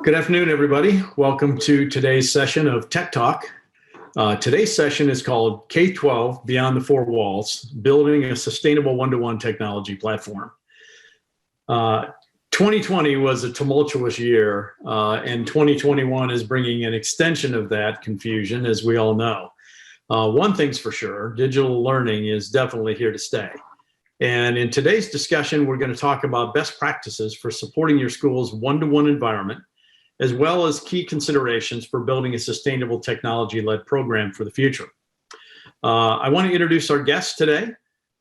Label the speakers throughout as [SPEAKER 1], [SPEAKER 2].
[SPEAKER 1] Good afternoon, everybody. Welcome to today's session of Tech Talk. Today's session is called K-12 Beyond the Four Walls, Building a Sustainable One-to-One Technology Platform. 2020 was a tumultuous year, and 2021 is bringing an extension of that confusion, as we all know. One thing's for sure, digital learning is definitely here to stay. And in today's discussion, we're going to talk about best practices for supporting your school's one-to-one environment, as well as key considerations for building a sustainable technology-led program for the future. I want to introduce our guests today.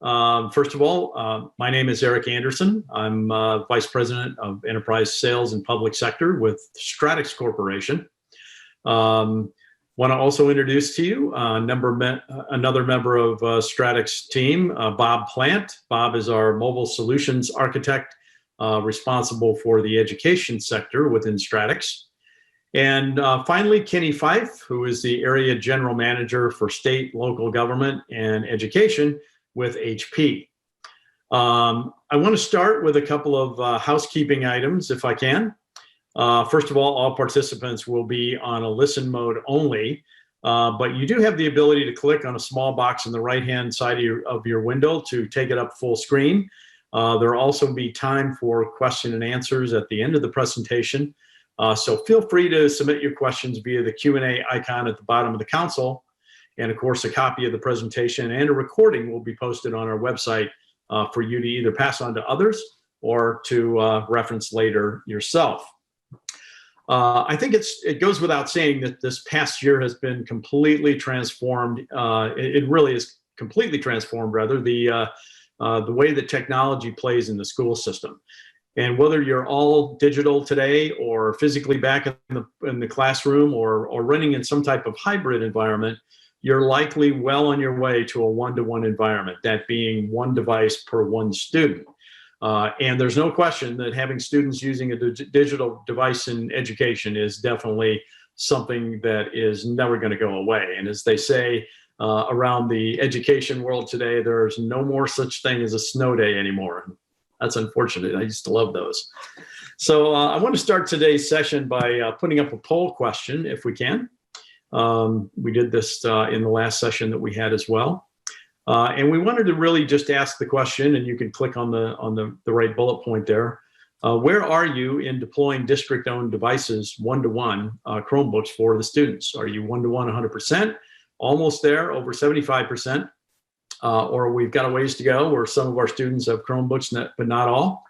[SPEAKER 1] First of all, my name is Eric Anderson. I'm Vice President of Enterprise Sales and Public Sector with Stratix Corporation. Want to also introduce to you another member of Stratix team, Bob Plant. Bob is our mobile solutions architect responsible for the education sector within Stratix. And finally, Kenny Fife, who is the Area General Manager for State, Local Government, and Education with HP. I want to start with a couple of housekeeping items, if I can. First of all participants will be on a listen mode only, but you do have the ability to click on a small box on the right-hand side of your window to take it up full screen. There will also be time for question and answers at the end of the presentation. So feel free to submit your questions via the Q&A icon at the bottom of the console. And of course, a copy of the presentation and a recording will be posted on our website for you to either pass on to others or to reference later yourself. I think it goes without saying that this past year has been completely transformed. It really is completely transformed, rather, the way that technology plays in the school system. And whether you're all digital today or physically back in the classroom or running in some type of hybrid environment, you're likely well on your way to a one-to-one environment, that being one device per one student. And there's no question that having students using a digital device in education is definitely something that is never going to go away. And as they say, around the education world today, there's no more such thing as a snow day anymore. That's unfortunate. I used to love those. So I want to start today's session by putting up a poll question, if we can. We did this in the last session that we had as well. And we wanted to really just ask the question, and you can click on the right bullet point there. Where are you in deploying district-owned devices one-to-one Chromebooks for the students? Are you one-to-one 100%? Almost there, over 75%, or we've got a ways to go where some of our students have Chromebooks, but not all,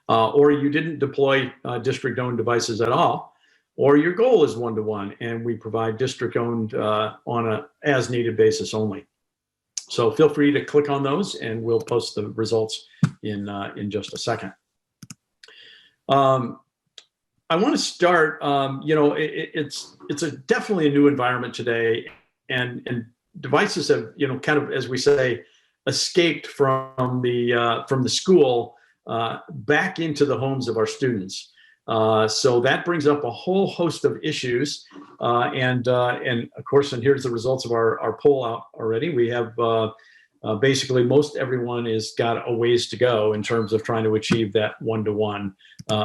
[SPEAKER 1] or you didn't deploy district-owned devices at all, or your goal is one-to-one and we provide district-owned on a as-needed basis only. So feel free to click on those and we'll post the results in just a second. I want to start, it's definitely a new environment today, and devices have, kind of, as we say, escaped from the school back into the homes of our students. So that brings up a whole host of issues, and of course, and here's the results of our poll out already. We have basically most everyone has got a ways to go in terms of trying to achieve that one-to-one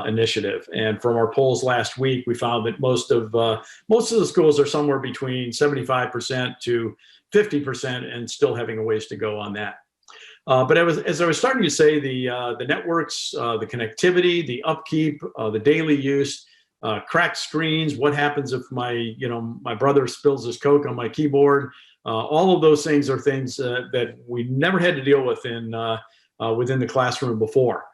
[SPEAKER 1] initiative. And from our polls last week, we found that most of the schools are somewhere between 75% to 50% and still having a ways to go on that. But as I was starting to say, the networks, the connectivity, the upkeep, the daily use, cracked screens, what happens if my brother spills his Coke on my keyboard, all of those things are things that we never had to deal with within the classroom before.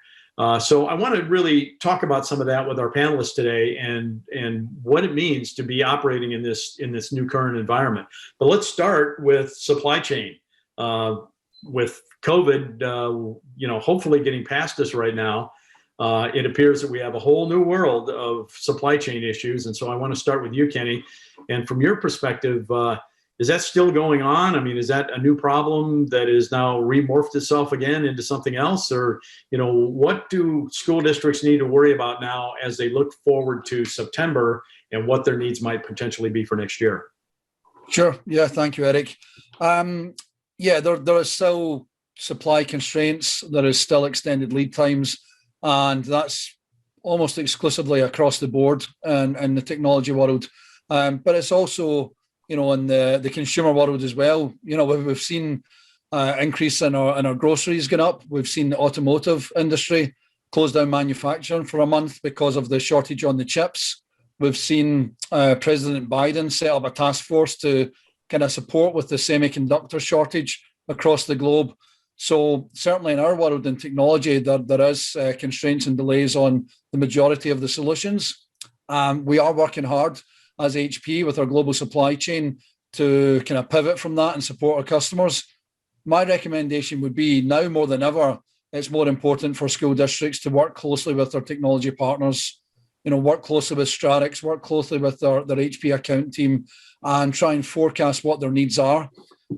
[SPEAKER 1] So I want to really talk about some of that with our panelists today and what it means to be operating in this new current environment. But let's start with supply chain. With COVID, hopefully getting past us right now, it appears that we have a whole new world of supply chain issues. And so I want to start with you, Kenny. And from your perspective, is that still going on? I mean, is that a new problem that is now remorphed itself again into something else? Or, what do school districts need to worry about now as they look forward to September and what their needs might potentially be for next year?
[SPEAKER 2] Sure. Yeah. Thank you, Eric. There are still supply constraints. There is still extended lead times, and that's almost exclusively across the board and the technology world. But it's also, in the consumer world as well. We've seen increase in our groceries going up. We've seen the automotive industry close down manufacturing for a month because of the shortage on the chips. We've seen President Biden set up a task force to kind of support with the semiconductor shortage across the globe. So certainly in our world in technology, there is constraints and delays on the majority of the solutions. We are working hard as HP with our global supply chain to kind of pivot from that and support our customers. My recommendation would be now more than ever, it's more important for school districts to work closely with their technology partners, work closely with Stratix, work closely with their HP account team and try and forecast what their needs are.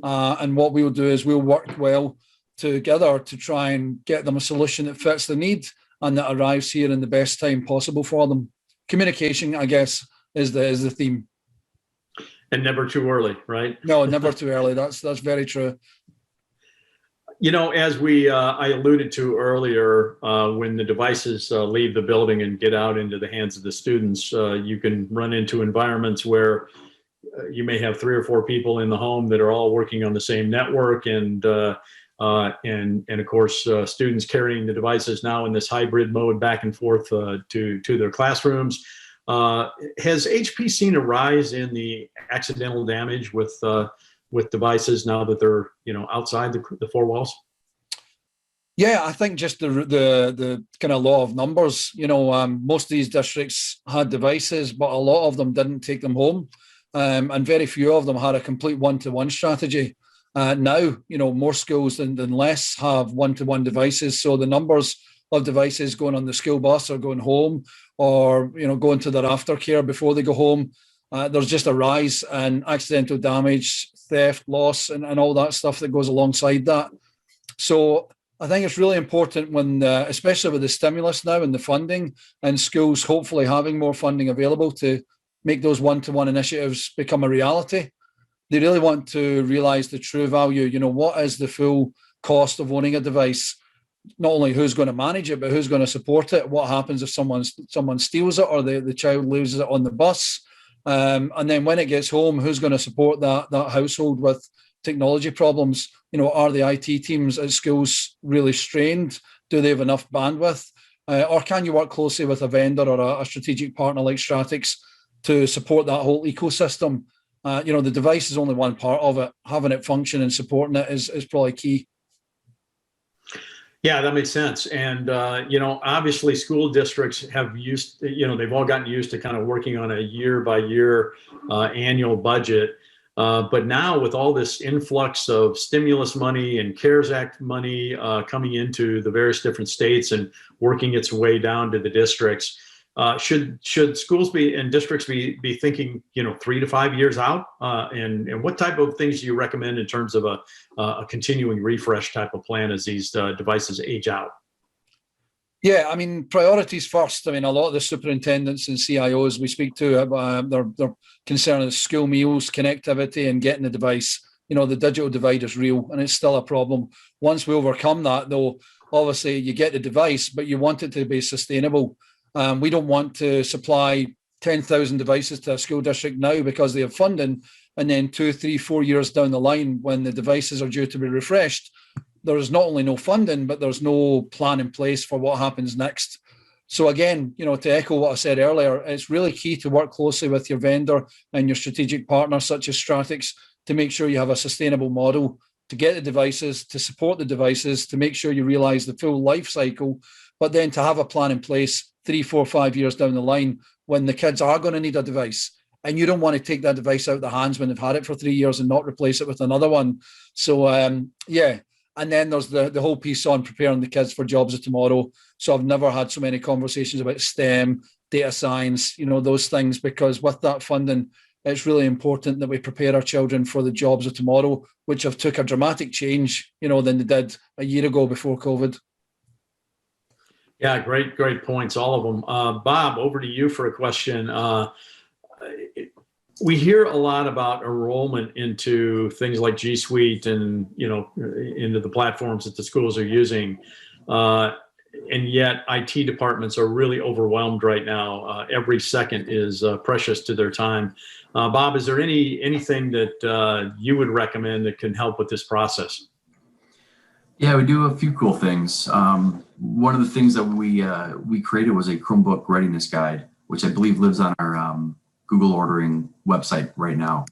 [SPEAKER 2] And what we'll do is we'll work well together to try and get them a solution that fits the need and that arrives here in the best time possible for them. Communication, I guess, is the theme.
[SPEAKER 1] And never too early, right?
[SPEAKER 2] No, never too early. That's very true.
[SPEAKER 1] As I alluded to earlier, when the devices leave the building and get out into the hands of the students, you can run into environments where you may have 3 or 4 people in the home that are all working on the same network, and of course, students carrying the devices now in this hybrid mode back and forth to their classrooms. Has HP seen a rise in the accidental damage with devices now that they're outside the 4 walls? Yeah,
[SPEAKER 2] I think just the kind of law of numbers. Most of these districts had devices, but a lot of them didn't take them home, and very few of them had a complete one-to-one strategy. Now, more schools than less have one-to-one devices, so the numbers of devices going on the school bus or going home, or going to their aftercare before they go home. There's just a rise in accidental damage, theft, loss, and all that stuff that goes alongside that. So I think it's really important when, especially with the stimulus now and the funding, and schools hopefully having more funding available to make those one-to-one initiatives become a reality. They really want to realize the true value. What is the full cost of owning a device? Not only who's going to manage it, but who's going to support it? What happens if someone steals it or the child loses it on the bus? And then when it gets home, who's going to support that household with technology problems? Are the IT teams at schools really strained? Do they have enough bandwidth? Or can you work closely with a vendor or a strategic partner like Stratix to support that whole ecosystem? The device is only one part of it. Having it function and supporting it is probably key.
[SPEAKER 1] Yeah, that makes sense. And, obviously school districts have they've all gotten used to kind of working on a year by year annual budget. But now with all this influx of stimulus money and CARES Act money coming into the various different states and working its way down to the districts, should schools and districts be thinking 3 to 5 years out? And what type of things do you recommend in terms of a continuing refresh type of plan as these devices age out?
[SPEAKER 2] Yeah, priorities first. A lot of the superintendents and CIOs we speak to, their concern is school meals, connectivity, and getting the device. The digital divide is real, and it's still a problem. Once we overcome that, though, obviously you get the device, but you want it to be sustainable. We don't want to supply 10,000 devices to a school district now because they have funding, and then 2, 3, 4 years down the line when the devices are due to be refreshed, there's not only no funding, but there's no plan in place for what happens next. So again, to echo what I said earlier, it's really key to work closely with your vendor and your strategic partner such as Stratix to make sure you have a sustainable model to get the devices, to support the devices, to make sure you realize the full life cycle, but then to have a plan in place 3, 4, 5 years down the line when the kids are going to need a device. And you don't want to take that device out of the hands when they've had it for 3 years and not replace it with another one. So, yeah. And then there's the whole piece on preparing the kids for jobs of tomorrow. So I've never had so many conversations about STEM, data science, those things, because with that funding, it's really important that we prepare our children for the jobs of tomorrow, which have took a dramatic change, than they did a year ago before COVID.
[SPEAKER 1] Yeah, great points, all of them. Bob, over to you for a question. We hear a lot about enrollment into things like G Suite and into the platforms that the schools are using. and yet IT departments are really overwhelmed right now. Every second is precious to their time. Bob, is there anything that you would recommend that can help with this process?
[SPEAKER 3] Yeah, we do a few cool things. One of the things that we created was a Chromebook readiness guide, which I believe lives on our Google ordering website right now.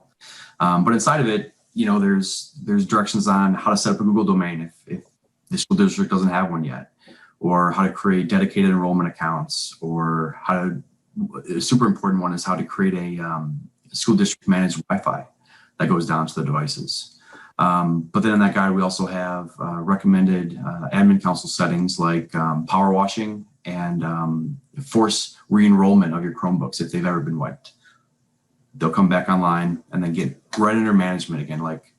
[SPEAKER 3] But inside of it, there's directions on how to set up a Google domain if the school district doesn't have one yet, or how to create dedicated enrollment accounts, or a super important one is how to create a school district managed Wi-Fi that goes down to the devices. But then in that guide, we also have recommended admin council settings like power washing and force re-enrollment of your Chromebooks if they've ever been wiped. They'll come back online and then get right under management again, like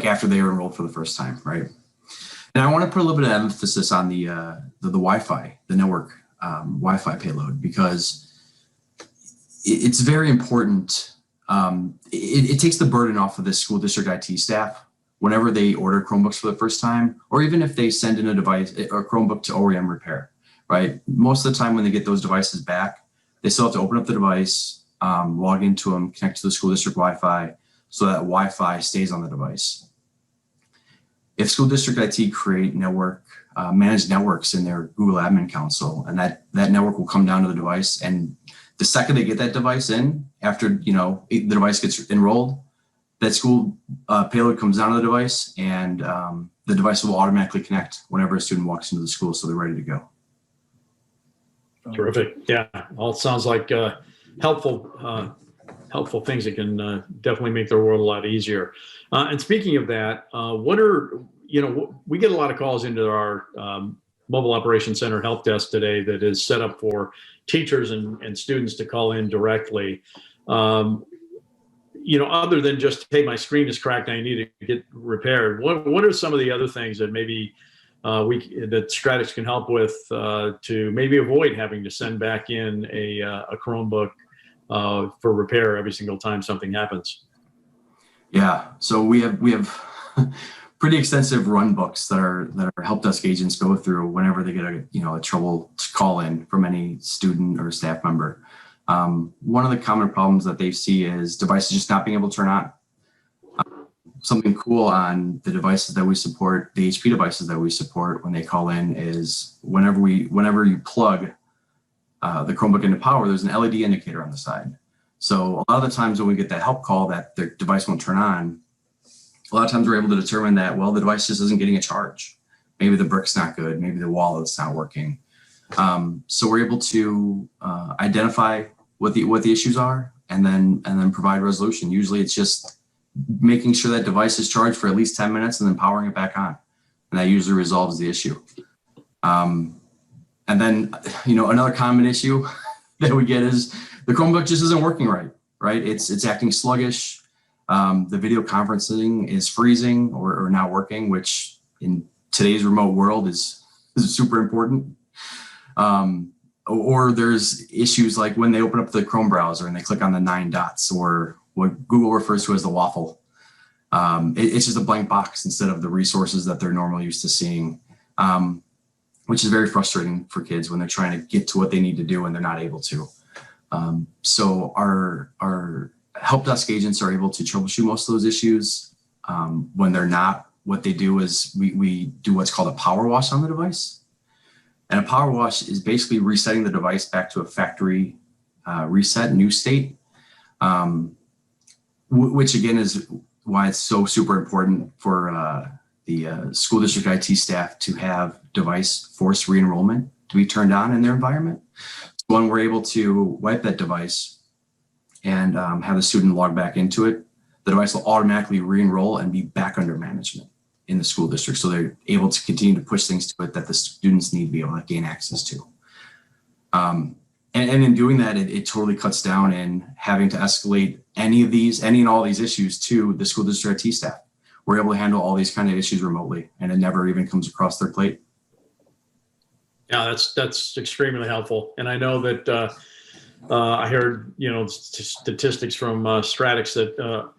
[SPEAKER 3] after they were enrolled for the first time, right? And I want to put a little bit of emphasis on the Wi-Fi, the network Wi-Fi payload, because it's very important. It takes the burden off of the school district IT staff whenever they order Chromebooks for the first time, or even if they send in a device or Chromebook to OEM repair, right? Most of the time when they get those devices back, they still have to open up the device, log into them, connect to the school district Wi-Fi, so that Wi-Fi stays on the device. If school district IT create managed networks in their Google Admin Console, and that network will come down to the device, and the second they get that device in, after the device gets enrolled, that school payload comes down to the device, and the device will automatically connect whenever a student walks into the school, so they're ready to go.
[SPEAKER 1] Terrific. Yeah, all sounds like helpful things that can definitely make their world a lot easier. And speaking of that, we get a lot of calls into our Mobile Operations Center help desk today that is set up for teachers and students to call in directly. Other than just, hey, my screen is cracked and I need to get repaired, what are some of the other things that maybe that Stratix can help with to maybe avoid having to send back in a Chromebook for repair every single time something happens?
[SPEAKER 3] Yeah, so we have pretty extensive run books that our help desk agents go through whenever they get a trouble call in from any student or staff member. One of the common problems that they see is devices just not being able to turn on. Something cool on the devices that we support, the HP devices that we support when they call in, is whenever you plug the Chromebook into power, there's an LED indicator on the side. So a lot of the times when we get that help call that the device won't turn on, a lot of times we're able to determine that, well, the device just isn't getting a charge. Maybe the brick's not good. Maybe the wallet's not working. So we're able to identify what the issues are and then provide resolution. Usually it's just making sure that device is charged for at least 10 minutes and then powering it back on. And that usually resolves the issue. And then, another common issue that we get is the Chromebook just isn't working right? It's acting sluggish. The video conferencing is freezing or not working, which in today's remote world is super important. Or there's issues like when they open up the Chrome browser and they click on the 9 dots, or what Google refers to as the waffle. It's just a blank box instead of the resources that they're normally used to seeing, which is very frustrating for kids when they're trying to get to what they need to do and they're not able to. So our help desk agents are able to troubleshoot most of those issues. When they're not, what they do is we do what's called a power wash on the device. And a power wash is basically resetting the device back to a factory reset, new state, which again is why it's so super important for the school district IT staff to have device force re-enrollment to be turned on in their environment. So when we're able to wipe that device and have the student log back into it, the device will automatically re-enroll and be back under management in the school district. So they're able to continue to push things to it that the students need to be able to gain access to. And in doing that, it totally cuts down in having to escalate any and all these issues to the school district IT staff. We're able to handle all these kind of issues remotely, and it never even comes across their plate.
[SPEAKER 1] Yeah, that's extremely helpful. And I know that I heard statistics from Stratix that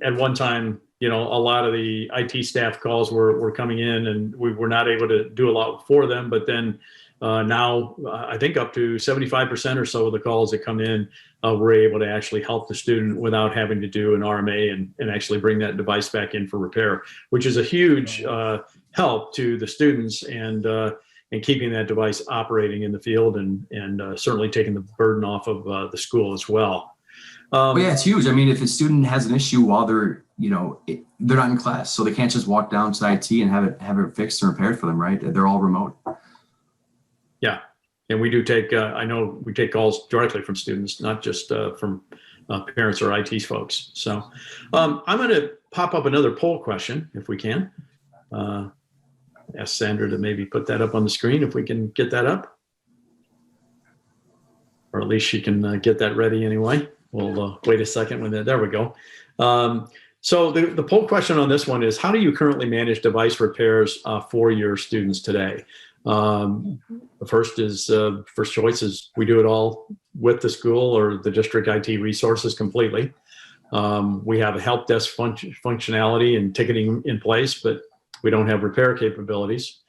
[SPEAKER 1] at one time a lot of the IT staff calls were coming in, and we were not able to do a lot for them. But then now I think up to 75% or so of the calls that come in, we're able to actually help the student without having to do an RMA and actually bring that device back in for repair, which is a huge help to the students and keeping that device operating in the field, and certainly taking the burden off of the school as well.
[SPEAKER 3] Well, yeah, it's huge. I mean, if a student has an issue while they're not in class, so they can't just walk down to IT and have it fixed and repaired for them, right? They're all remote.
[SPEAKER 1] Yeah, and we do take. I know we take calls directly from students, not just from parents or IT folks. So I'm going to pop up another poll question if we can. Ask Sandra to maybe put that up on the screen if we can get that up, or at least she can get that ready anyway. We'll wait a second when there we go. So the poll question on this one is, how do you currently manage device repairs for your students today? The first choice is we do it all with the school or the district IT resources completely. We have a help desk functionality and ticketing in place, but we don't have repair capabilities.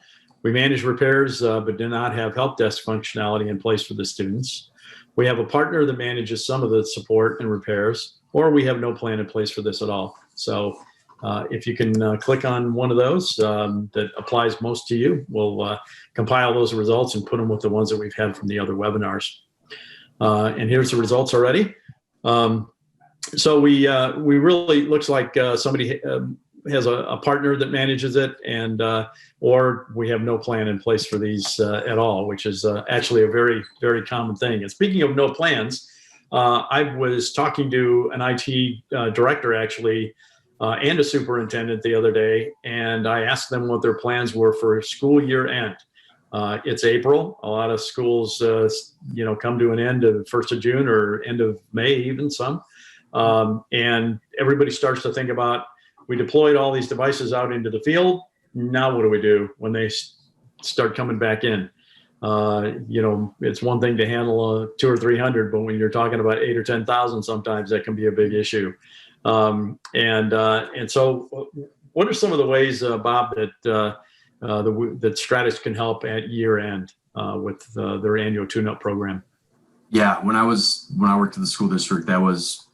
[SPEAKER 1] We manage repairs, but do not have help desk functionality in place for the students. We have a partner that manages some of the support and repairs, or we have no plan in place for this at all. So if you can click on one of those that applies most to you, we'll compile those results and put them with the ones that we've had from the other webinars. And here's the results already. So we really, looks like somebody has a partner that manages it, and or we have no plan in place for these at all, which is actually a very, very common thing. And speaking of no plans, I was talking to an IT director actually and a superintendent the other day, and I asked them what their plans were for school year end. It's April. A lot of schools, come to an end of the 1st of June or end of May, even some. And everybody starts to think about, we deployed all these devices out into the field. Now what do we do when they start coming back in? It's one thing to handle 200 or 300, but when you're talking about 8,000 or 10,000, sometimes that can be a big issue. And so, what are some of the ways, Bob, that Stratus can help at year end with their annual tune-up program?
[SPEAKER 3] Yeah, when I worked at the school district, that was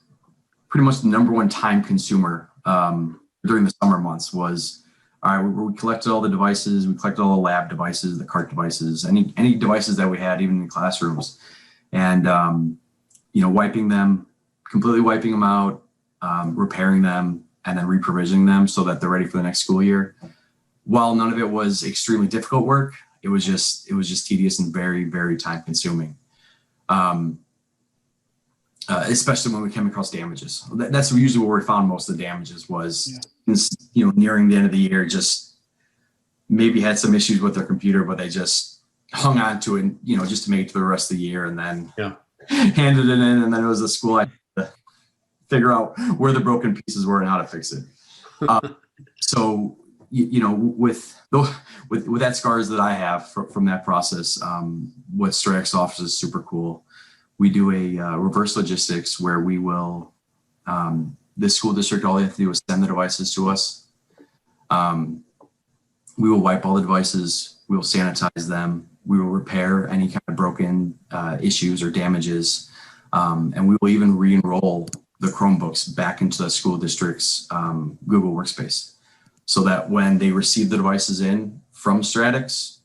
[SPEAKER 3] pretty much the number one time consumer during the summer months. Was, all right, we collected all the devices, we collected all the lab devices, the cart devices, any devices that we had, even in classrooms, and completely wiping them out, repairing them, and then reprovisioning them so that they're ready for the next school year. While none of it was extremely difficult work, it was just tedious and very, very time consuming. Especially when we came across damages. That's usually where we found most of the damages was, nearing the end of the year, just maybe had some issues with their computer, but they just hung on to it, just to make it to the rest of the year, and then handed it in. And then it was the school I had to figure out where the broken pieces were and how to fix it. So, with that scars that I have from that process, what Stratus offers is super cool. We do a reverse logistics where we will, this school district, all they have to do is send the devices to us. We will wipe all the devices. We will sanitize them. We will repair any kind of broken issues or damages. And we will even re-enroll the Chromebooks back into the school district's Google Workspace, so that when they receive the devices in from Stratus,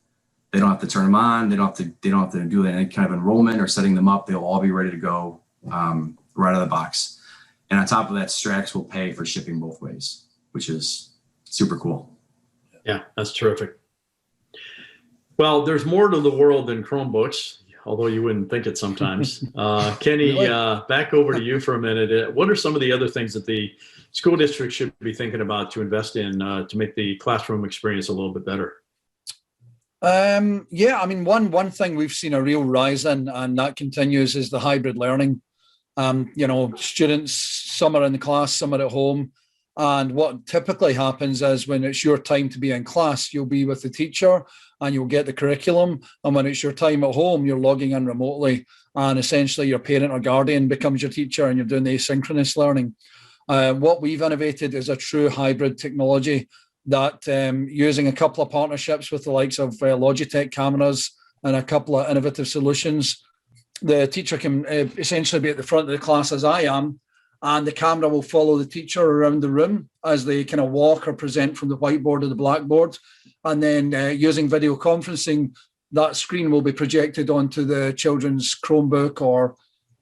[SPEAKER 3] they don't have to turn them on. They don't have to do any kind of enrollment or setting them up. They'll all be ready to go right out of the box. And on top of that, Stratus will pay for shipping both ways, which is super cool.
[SPEAKER 1] Yeah, that's terrific. Well, there's more to the world than Chromebooks, although you wouldn't think it sometimes. Kenny, back over to you for a minute. What are some of the other things that the school district should be thinking about to invest in to make the classroom experience a little bit better?
[SPEAKER 2] One thing we've seen a real rise in, and that continues, is the hybrid learning. Students, some are in the class, some are at home. And what typically happens is, when it's your time to be in class, you'll be with the teacher and you'll get the curriculum. And when it's your time at home, you're logging in remotely. And essentially your parent or guardian becomes your teacher and you're doing the asynchronous learning. What we've innovated is a true hybrid technology that using a couple of partnerships with the likes of Logitech cameras and a couple of innovative solutions, the teacher can essentially be at the front of the class as I am, and the camera will follow the teacher around the room as they kind of walk or present from the whiteboard or the blackboard. And then using video conferencing, that screen will be projected onto the children's Chromebook or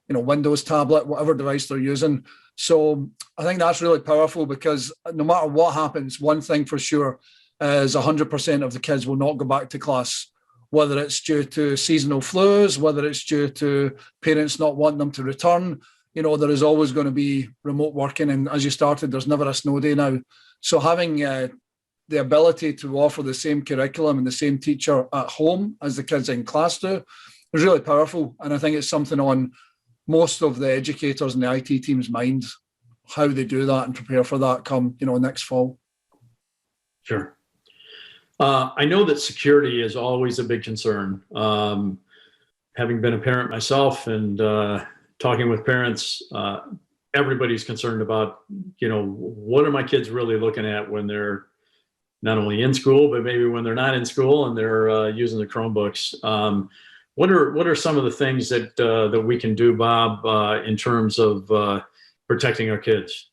[SPEAKER 2] Windows tablet, whatever device they're using. So I think that's really powerful, because no matter what happens, one thing for sure is 100% of the kids will not go back to class, whether it's due to seasonal flus, whether it's due to parents not wanting them to return. There is always going to be remote working. And as you started, there's never a snow day now. So having the ability to offer the same curriculum and the same teacher at home as the kids in class do is really powerful. And I think it's something on most of the educators and the IT team's minds, how they do that and prepare for that come, next fall.
[SPEAKER 1] Sure. I know that security is always a big concern. Having been a parent myself and talking with parents, everybody's concerned about, what are my kids really looking at when they're not only in school, but maybe when they're not in school and they're using the Chromebooks. What are some of the things that we can do, Bob, in terms of protecting our kids?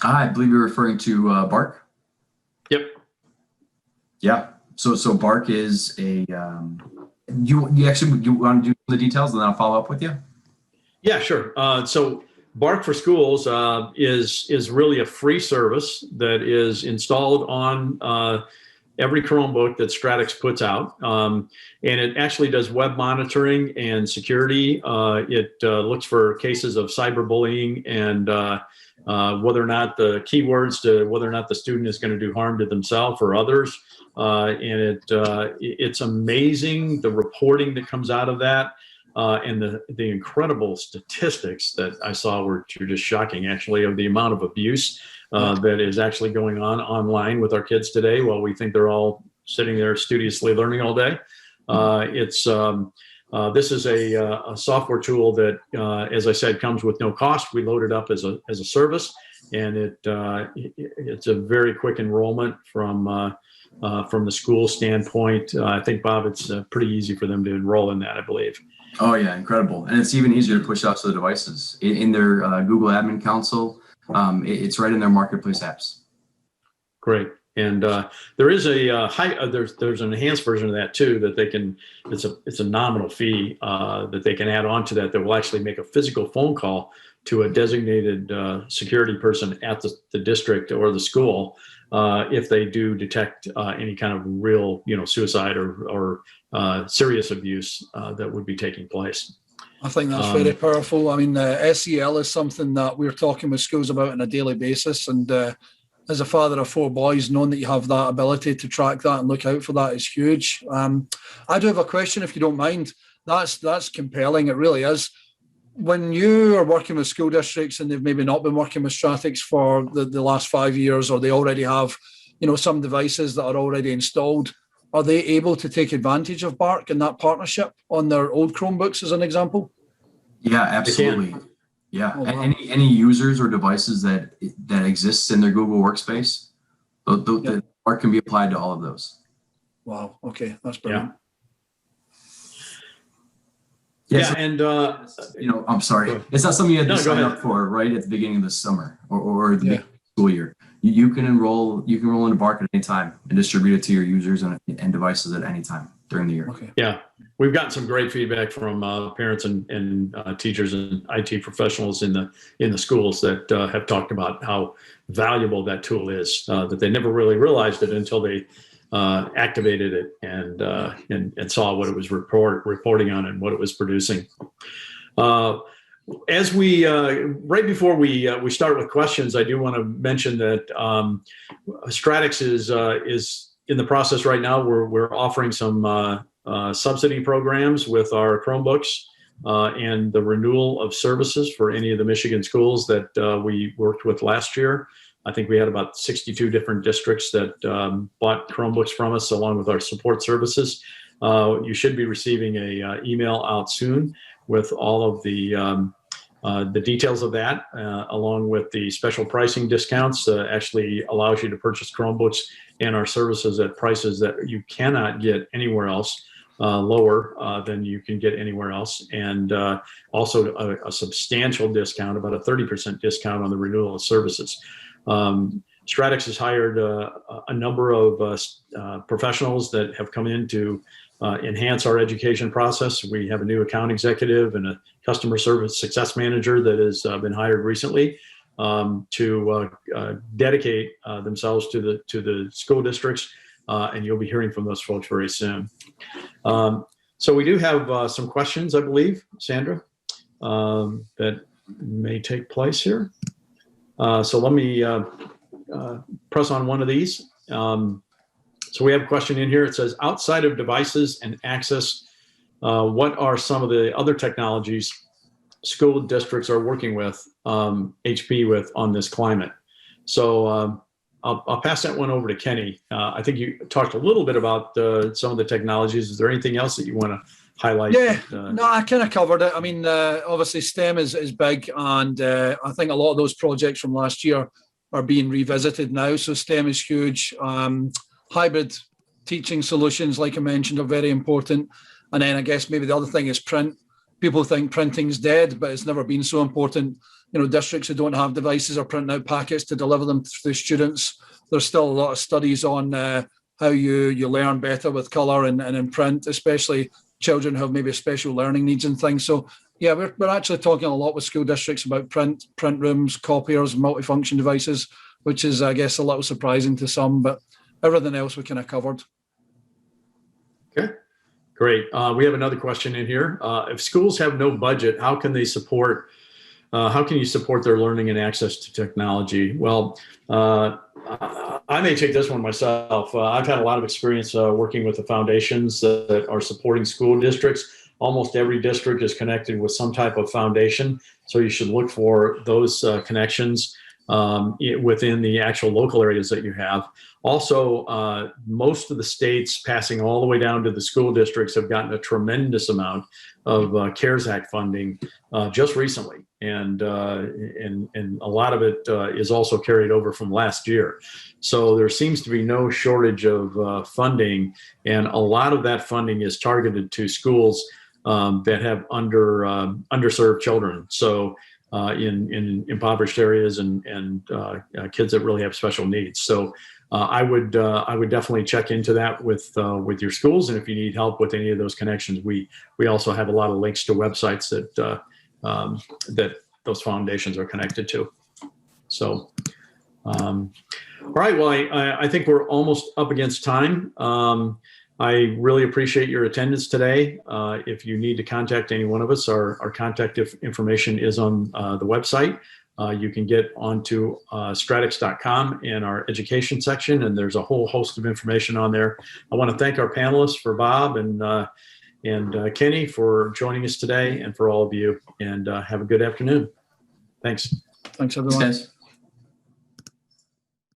[SPEAKER 3] I believe you're referring to Bark.
[SPEAKER 1] Yep.
[SPEAKER 3] Yeah. So Bark is a. You want to do the details, and then I'll follow up with you.
[SPEAKER 1] Yeah, sure. So Bark for Schools is really a free service that is installed on every Chromebook that Stratix puts out, and it actually does web monitoring and security. It looks for cases of cyberbullying and whether or not the keywords to whether or not the student is going to do harm to themselves or others. And it's amazing the reporting that comes out of that, and the incredible statistics that I saw were just shocking, actually, of the amount of abuse that is actually going on online with our kids today, while we think they're all sitting there studiously learning all day. This is a software tool that, as I said, comes with no cost. We load it up as a service, and it's a very quick enrollment from the school standpoint. I think, Bob, it's pretty easy for them to enroll in that, I believe.
[SPEAKER 3] Oh yeah, incredible. And it's even easier to push out to the devices in their Google Admin Console. It's right in their marketplace apps.
[SPEAKER 1] Great. And there is there's an enhanced version of that too, that they can, it's a nominal fee that they can add on to that will actually make a physical phone call to a designated security person at the district or the school if they do detect any kind of real, suicide or serious abuse that would be taking place.
[SPEAKER 2] I think that's very powerful. I mean, SEL is something that we're talking with schools about on a daily basis. And as a father of 4 boys, knowing that you have that ability to track that and look out for that is huge. I do have a question, if you don't mind. That's compelling. It really is. When you are working with school districts and they've maybe not been working with Stratix for the last 5 years, or they already have, some devices that are already installed, are they able to take advantage of Bark and that partnership on their old Chromebooks, as an example?
[SPEAKER 3] Yeah, absolutely. Yeah,
[SPEAKER 2] Oh, wow.
[SPEAKER 3] any users or devices that exists in their Google Workspace, the Bark can be applied to all of those.
[SPEAKER 2] Wow. Okay, that's brilliant.
[SPEAKER 1] Yeah, and
[SPEAKER 3] I'm sorry, it's not something you had to sign up for right at the beginning of the summer or the beginning of the school year. You can enroll into Bark at any time and distribute it to your users and devices at any time during the year.
[SPEAKER 2] Okay.
[SPEAKER 1] Yeah, we've gotten some great feedback from parents and teachers and IT professionals in the schools that have talked about how valuable that tool is. That they never really realized it until they activated it and saw what it was reporting on and what it was producing. As we right before we start with questions, I do want to mention that Stratix is in the process right now. We're offering some subsidy programs with our Chromebooks and the renewal of services for any of the Michigan schools that we worked with last year. I think we had about 62 different districts that bought Chromebooks from us, along with our support services. You should be receiving a email out soon with all of the The details of that, along with the special pricing discounts, actually allows you to purchase Chromebooks and our services at prices that you cannot get anywhere else, lower than you can get anywhere else. And also a substantial discount, about a 30% discount on the renewal of services. Stratix has hired a number of professionals that have come in to enhance our education process. We have a new account executive and a customer service success manager that has been hired recently to dedicate themselves to the school districts, and you'll be hearing from those folks very soon. So we do have some questions, I believe, Sandra, that may take place here. So let me press on one of these. So we have a question in here. It says, outside of devices and access, what are some of the other technologies school districts are working with HP with on this climate? So I'll pass that one over to Kenny. I think you talked a little bit about some of the technologies. Is there anything else that you want to highlight?
[SPEAKER 2] Yeah,
[SPEAKER 1] that,
[SPEAKER 2] no, I kind of covered it. I mean, obviously STEM is big, and I think a lot of those projects from last year are being revisited now. So STEM is huge. Hybrid teaching solutions, like I mentioned, are very important. And then I guess maybe the other thing is print. People think printing's dead, but it's never been so important. You know, districts who don't have devices are printing out packets to deliver them to the students. There's still a lot of studies on how you learn better with colour and in print, especially children who have maybe special learning needs and things. So yeah, we're actually talking a lot with school districts about print rooms, copiers, multifunction devices, which is, I guess, a little surprising to some, but everything else we kind of covered.
[SPEAKER 1] Okay, great. We have another question in here. If schools have no budget, how can they support, how can you support their learning and access to technology? Well, I may take this one myself. I've had a lot of experience working with the foundations that are supporting school districts. Almost every district is connected with some type of foundation, so you should look for those connections within the actual local areas that you have. Also, most of the states passing all the way down to the school districts have gotten a tremendous amount of CARES Act funding just recently. And a lot of it is also carried over from last year. So there seems to be no shortage of funding, and a lot of that funding is targeted to schools that have underserved children. So in impoverished areas and kids that really have special needs. So I would definitely check into that with your schools, and if you need help with any of those connections, we also have a lot of links to websites that that those foundations are connected to. So, all right. Well, I think we're almost up against time. I really appreciate your attendance today. If you need to contact any one of us, our contact information is on the website. You can get onto stratix.com in our education section, and there's a whole host of information on there. I want to thank our panelists, for Bob and Kenny, for joining us today, and for all of you. And have a good afternoon. Thanks.
[SPEAKER 2] Thanks, everyone.
[SPEAKER 3] Thanks, guys.